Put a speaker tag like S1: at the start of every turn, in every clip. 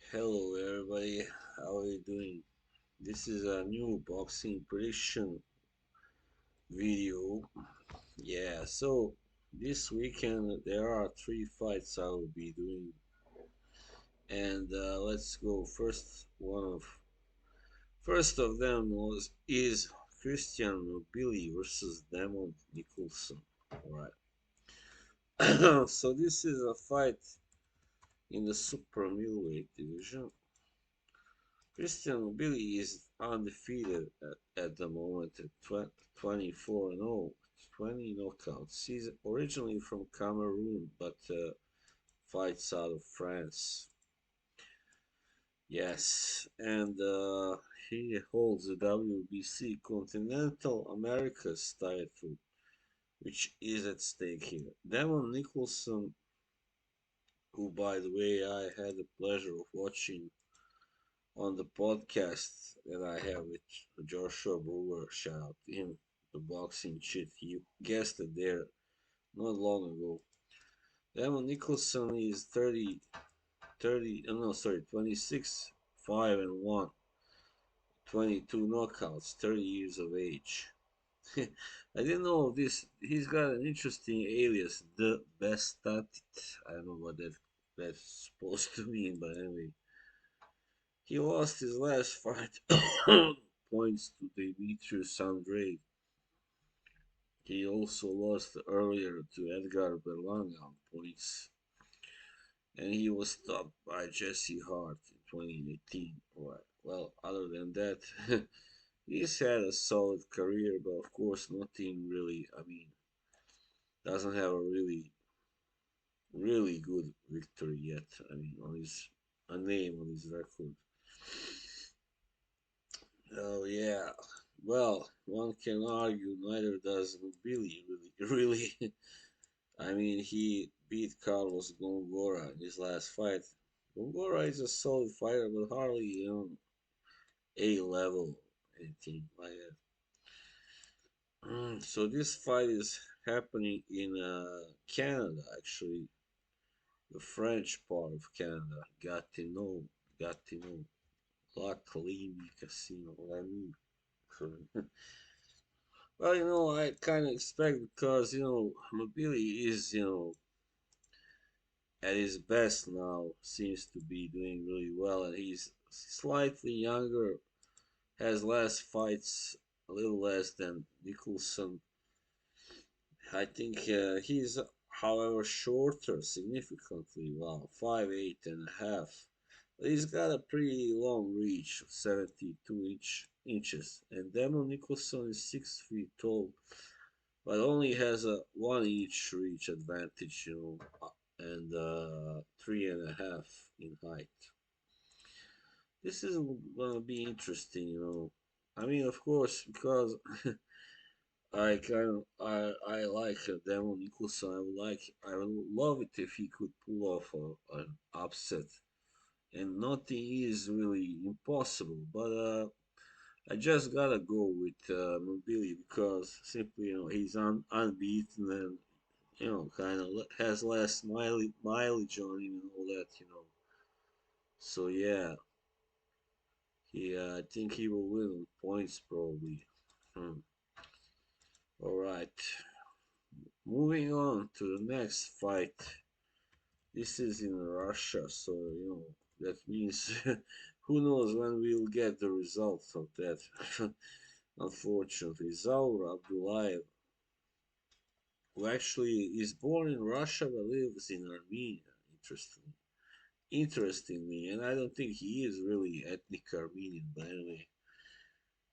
S1: Hello everybody, how are you doing? This is a new boxing prediction video. So this weekend there are three fights I will be doing, and let's go. First of them is Christian Mbilli versus Demond Nicholson. All right. So this is a fight in the super middleweight division. Christian Billy is undefeated at the moment at 24-0, 20 knockouts. He's originally from Cameroon, but fights out of France. Yes, and he holds the WBC Continental Americas title, which is at stake here. Demond Nicholson, who, by the way, I had the pleasure of watching on the podcast that I have with Joshua Brewer. Shout out to him, the boxing shit. He guested there not long ago. Demond Nicholson is 26, 5 and 1, 22 knockouts, 30 years of age. I didn't know of this. He's got an interesting alias, the best at it. I don't know what that's supposed to mean, but anyway. He lost his last fight points to Demetrius Andrade. He also lost earlier to Edgar Berlanga on points, and he was stopped by Jesse Hart in 2018. Right. Well, other than that, he's had a solid career, but of course, nothing really. I mean, doesn't have a really good victory yet. I mean, on his a name on his record. Oh yeah. Well, one can argue neither does Billy really. I mean, he beat Carlos Gongora in his last fight. Gongora is a solid fighter, but hardly A level anything like that. So this fight is happening in Canada, actually, the French part of Canada, Gatineau, La Colline Casino. What I mean. Well, I kind of expect because Mobili is at his best now, seems to be doing really well, and he's slightly younger, has less fights, a little less than Nicholson. I think he's, however, shorter significantly. Wow, 5'8.5". But he's got a pretty long reach, 72 inches, and Demon Nicholson is 6 feet tall but only has a 1 inch reach advantage, and 3.5 in height. This is gonna be interesting. I mean, of course, because I like Demon Nicholson. I would love it if he could pull off an upset, and nothing is really impossible. But I just gotta go with Mbilli because simply he's unbeaten and kind of has less mileage on him and all that. So yeah, I think he will win on points probably. Hmm. All right, moving on to the next fight. This is in Russia, so that means who knows when we'll get the results of that. Unfortunately, Zaur Abdullaev, who actually is born in Russia but lives in Armenia, interestingly, and I don't think he is really ethnic Armenian, but anyway,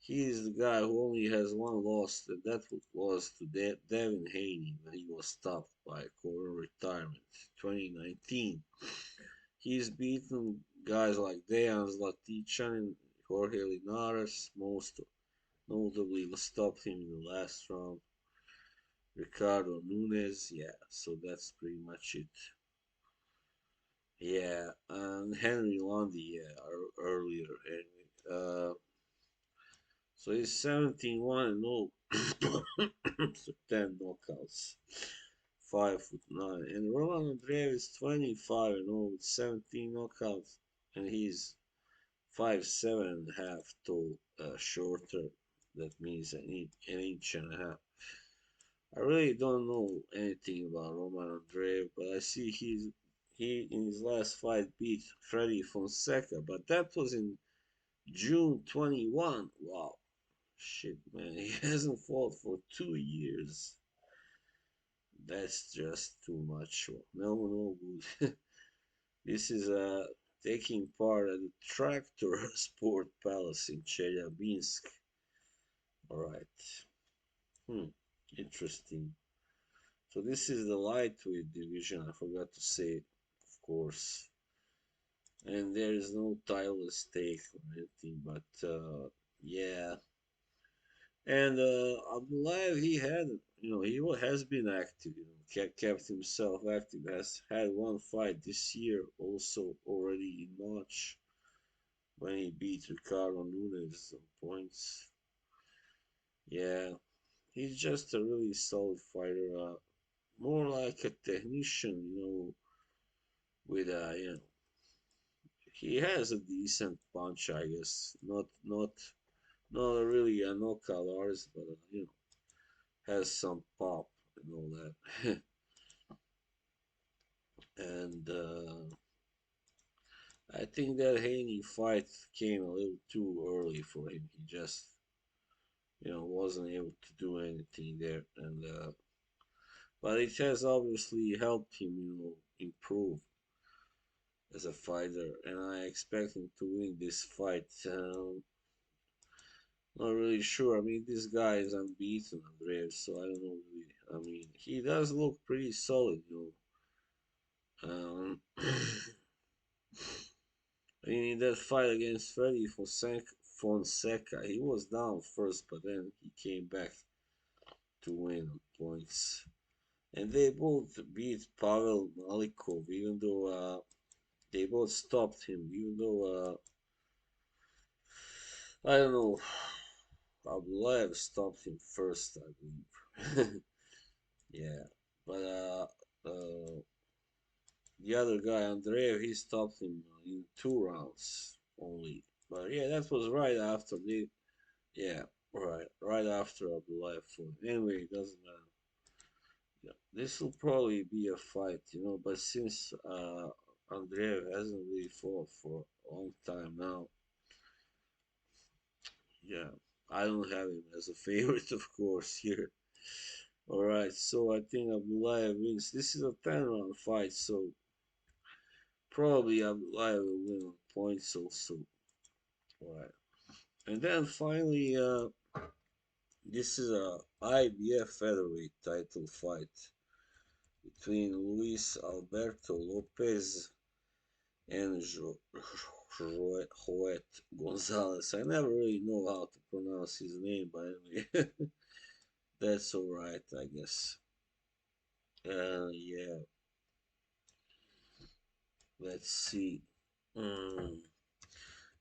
S1: he is the guy who only has one loss, and that was to Devin Haney when he was stopped by corner retirement 2019. He's beaten guys like Dejan Zlatichan and Jorge Linares, most notably stopped him in the last round. Ricardo Nunes, yeah, so that's pretty much it. Yeah, and Henry Lundy, yeah, earlier. Anyway. So he's 17-1 and 0. So 10 knockouts. 5'9". And Roman Andreev is 25 and 0 with 17 knockouts. and he's 5'7" and a half tall, shorter. That means an inch and a half. I really don't know anything about Roman Andreev, but I see he in his last fight beat Freddy Fonseca, but that was in June 21. Wow, shit, man, he hasn't fought for 2 years. That's just too much. No, no good. This is taking part at the Tractor Sport Palace in Chelyabinsk. All right. Hmm. Interesting. So this is the lightweight division. I forgot to say, of course. And there is no title at stake or anything, but yeah. And Abdullaev, he had, has been active, kept himself active. Has had one fight this year, also already in March when he beat Ricardo Nunes on points. Yeah, he's just a really solid fighter. More like a technician, with he has a decent punch, I guess. Not really a knockout artist, but has some pop and all that. And I think that Haney fight came a little too early for him. He just, wasn't able to do anything there, and but it has obviously helped him, improve as a fighter, and I expect him to win this fight. Not really sure. I mean, this guy is unbeaten, Andreev, so I don't know really. I mean, he does look pretty solid, I mean, in that fight against Freddy Fonseca, he was down first, but then he came back to win on points. And they both beat Pavel Malikov, even though they both stopped him, even though I don't know, Abdullaev stopped him first, I believe. Yeah, but the other guy, Andreev, he stopped him in 2 rounds only. But yeah, that was right after the yeah, right after Abdullaev fought. Anyway, it doesn't matter. Yeah, this will probably be a fight, But since Andreev hasn't really fought for a long time now, yeah, I don't have him as a favorite, of course, here. All right, so I think Abdullaev wins. This is a 10-round fight, so probably Abdullaev will win on points also. All right, and then finally, this is a IBF featherweight title fight between Luis Alberto Lopez and Joet Gonzalez. I never really know how to pronounce his name, but anyway, that's all right, I guess. Yeah, let's see. Mm.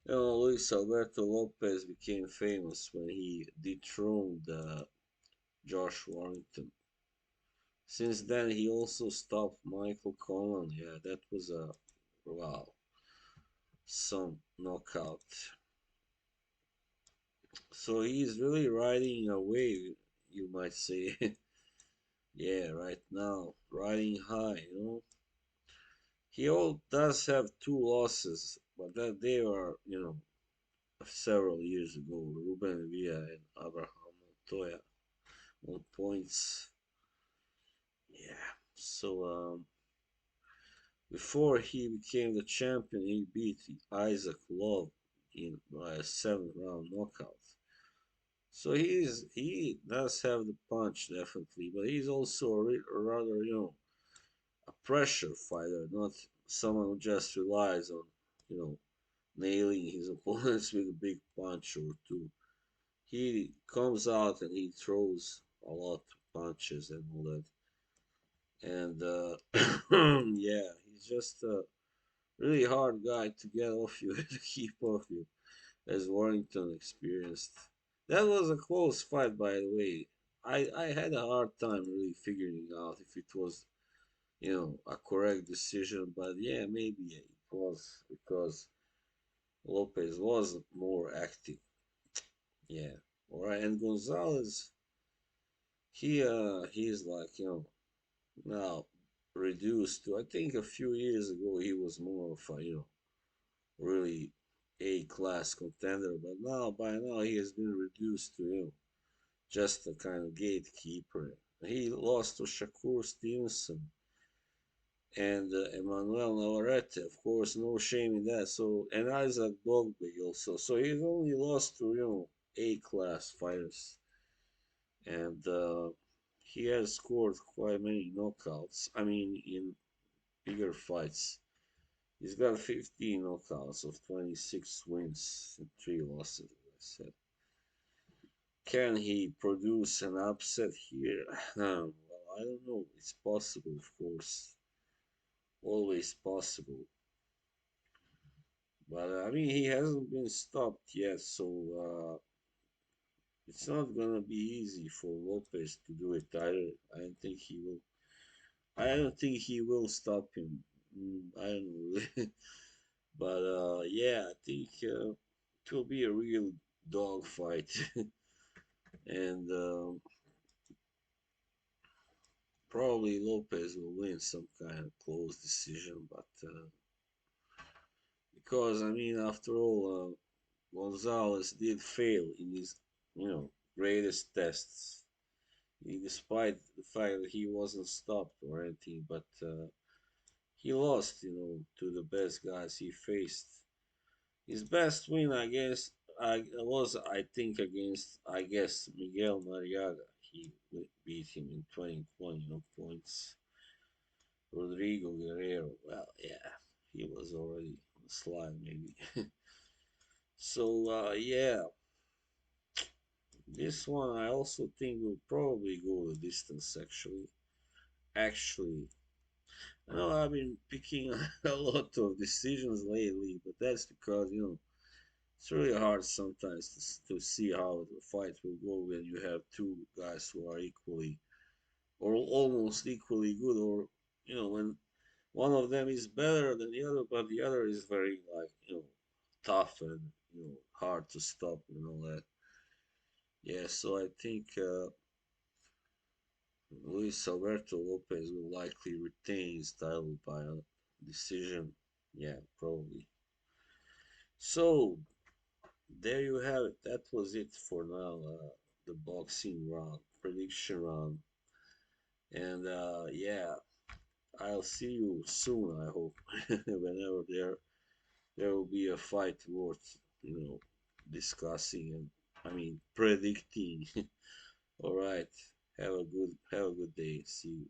S1: Luis Alberto Lopez became famous when he dethroned Josh Warrington. Since then, he also stopped Michael Conlan. Yeah, that was a wow, some knockout. So he's really riding a wave, you might say. Yeah, right now, riding high. He all does have 2 losses, but that they are, several years ago. Ruben Villa and Abraham Montoya on points. Yeah. So before he became the champion, he beat Isaac Love in by a 7th round knockout. So he does have the punch definitely, but he's also a rather a pressure fighter, not someone who just relies on you know nailing his opponents with a big punch or two. He comes out and he throws a lot of punches and all that. And yeah, he's just a really hard guy to get off you, to keep off you, as Warrington experienced. That was a close fight, by the way. I had a hard time really figuring out if it was, a correct decision, but yeah, maybe it was because Lopez was more active. Yeah. All right. And Gonzalez, he's like, now reduced to, I think a few years ago he was more of a, really A class contender, but now by now he has been reduced to, just a kind of gatekeeper. He lost to Shakur Stevenson and Emmanuel Navarrete, of course, no shame in that. So, and Isaac Dogbe also. So he's only lost to, A class fighters. And he has scored quite many knockouts. I mean, in bigger fights. He's got 15 knockouts of 26 wins and 3 losses, as I said. Can he produce an upset here? Well, I don't know. It's possible, of course. Always possible. But I mean, he hasn't been stopped yet, so it's not gonna be easy for Lopez to do it either. I don't think he will. I don't think he will stop him. I don't know, really. But yeah, I think it will be a real dogfight, and probably Lopez will win some kind of close decision. But because I mean, after all, Gonzalez did fail in his, greatest tests. Despite the fact that he wasn't stopped or anything, but he lost, to the best guys he faced. His best win, I guess, was, I think, against, I guess, Miguel Mariaga. He beat him in 2020 on points. Rodrigo Guerrero, well, yeah, he was already on the slide, maybe. So, yeah, this one I also think will probably go the distance, actually. Actually, I know I've been picking a lot of decisions lately, but that's because, it's really hard sometimes to see how the fight will go when you have two guys who are equally or almost equally good, or when one of them is better than the other, but the other is very like tough and hard to stop and all that. Yeah, so I think Luis Alberto Lopez will likely retain his title by a decision. Yeah, probably. So there you have it. That was it for now. The boxing round, prediction round, and yeah, I'll see you soon. I hope whenever there will be a fight worth discussing and I mean predicting. All right, have a good day. See you.